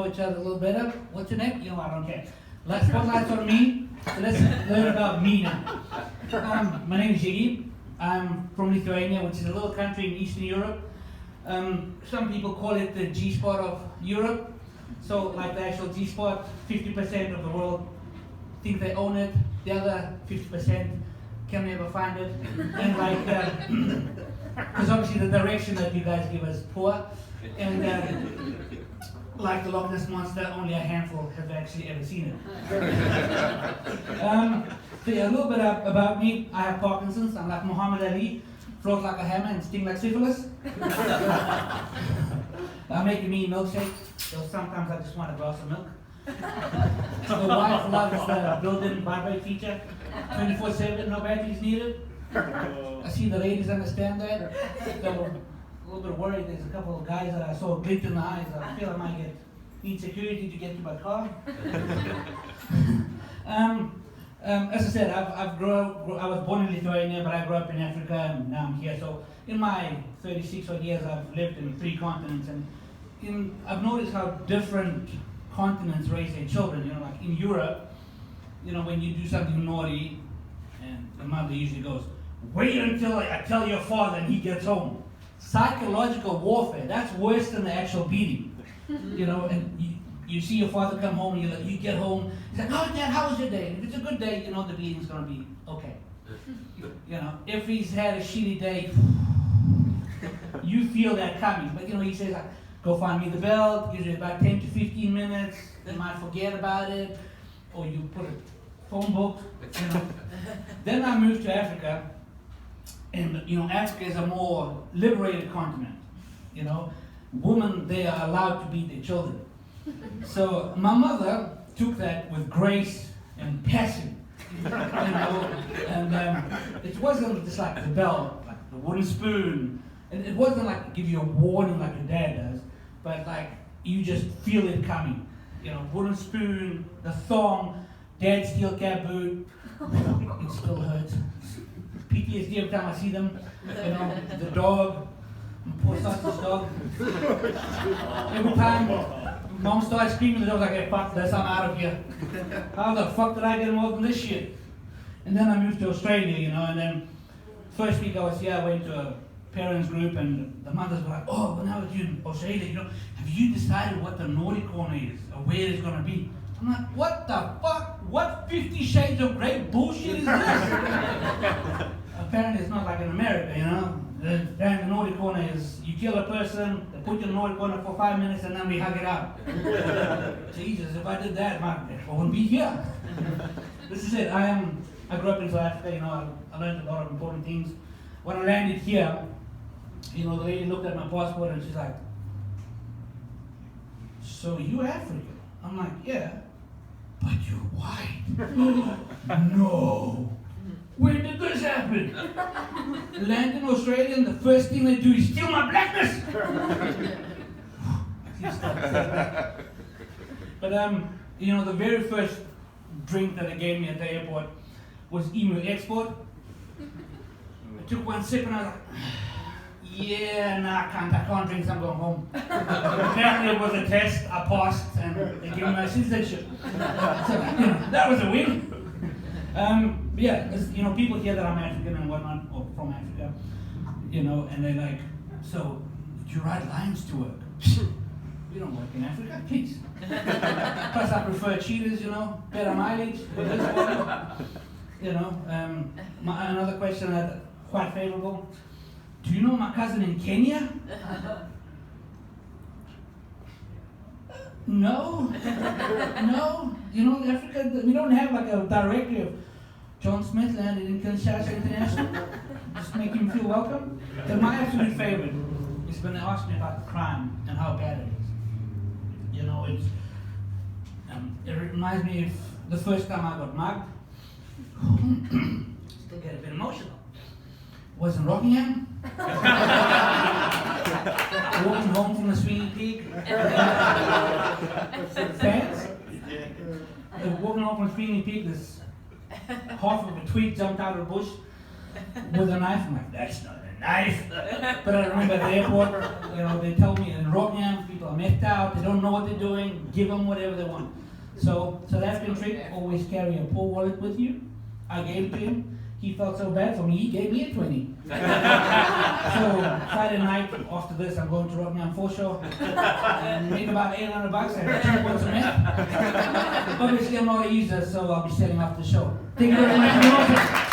know each other a little better. What's your name? You know, I don't care. Let's spotlights on me. So let's learn about me now. My name is Zhygi. I'm from Lithuania, which is a little country in Eastern Europe. Some people call it the G-spot of Europe. So like the actual G-spot, 50% of the world think they own it. The other 50% can never find it. And like, because obviously the direction that you guys give us poor. And like the Loch Ness Monster, only a handful have actually ever seen it. So yeah, a little bit about me. I have Parkinson's. I'm like Muhammad Ali, float like a hammer and sting like syphilis. I make a mean milkshake, so sometimes I just want a glass of milk. The wife loves the built-in vibrate feature, 24/7, no batteries needed. I see the ladies understand that. So a little bit worried. There's a couple of guys that I saw glint in the eyes. I feel I might need security to get to my car. As I said, I was born in Lithuania, but I grew up in Africa, and now I'm here. So in my 36 odd years, I've lived in 3 continents, and I've noticed how different continents raise their children. You know, like in Europe, you know, when you do something naughty, and the mother usually goes, "Wait until I tell your father and he gets home." Psychological warfare, that's worse than the actual beating. You know, and you see your father come home, and you get home, he's like, "Oh, Dad, how was your day?" And if it's a good day, you know the beating's gonna be okay. You know, if he's had a shitty day, you feel that coming. But you know, he says, "Go find me the belt," usually about 10 to 15 minutes, they might forget about it, or you put a phone book, you know. Then I moved to Africa. And you know, Africa is a more liberated continent. You know, women, they are allowed to beat their children. So my mother took that with grace and passion. You know, and it wasn't just like the belt, like the wooden spoon. And it wasn't like give you a warning like your dad does, but like you just feel it coming. You know, wooden spoon, the thong, dad's steel cap boot. It still hurts. PTSD every time I see them, you know, the dog, poor sausage dog. Every time mom starts screaming, the dog's like, "Hey, fuck this, I'm out of here. How the fuck did I get involved in this shit?" And then I moved to Australia, you know, and then first week I was here, I went to a parents group, and the mothers were like, "Oh, well, now that you're in Australia, you know, have you decided what the naughty corner is, or where it's gonna be?" I'm like, "What the fuck? What 50 Shades of Grey bullshit is this?" Apparently it's not like in America, you know. The naughty corner is you kill a person, they put you in the naughty corner for 5 minutes, and then we hug it out. Jesus, if I did that, I wouldn't be here. This is it. I grew up in South Africa, you know, I learned a lot of important things. When I landed here, you know, the lady looked at my passport and she's like, "So you African?" I'm like, "Yeah, but you're white." No. When did this happen? Land in Australia, and the first thing they do is steal my blackness. But you know, the very first drink that they gave me at the airport was Emu Export. I took one sip and I was like, "Yeah, nah, I can't drink, so I'm going home." Apparently it was a test, I passed, and they gave me my citizenship. So, you know, that was a win. Yeah, you know, people hear that I'm African and whatnot, or from Africa, you know, and they're like, "So, do you ride lions to work?" We don't work in Africa, please. Plus, I prefer cheetahs, you know, better mileage with this one. You know, another question that quite favorable. "Do you know my cousin in Kenya?" No. You know, in Africa, we don't have like a directory of John Smith landed in Kinshasa International. Just make him feel welcome. And my absolute favorite is when they ask me about crime and how bad it is. You know, it reminds me of the first time I got mugged. Still get a bit emotional. Was in Rockingham. Walking home from the Sweeney Peak. Pants. Walking home from Sweeney Peak, this half of a twig jumped out of the bush with a knife. I'm like, "That's not a nice. But I remember at the airport, they tell me in Rotterdam, people are messed out, they don't know what they're doing, give them whatever they want. So that's been trick, always carry a poor wallet with you. I gave it to him. He felt so bad for me, he gave me a 20. So Friday night, after this, I'm going to Rotterdam for sure. And make about $800 and 2 quarts of meth. Obviously, I'm not a user, so I'll be setting up the show. Thank you very much.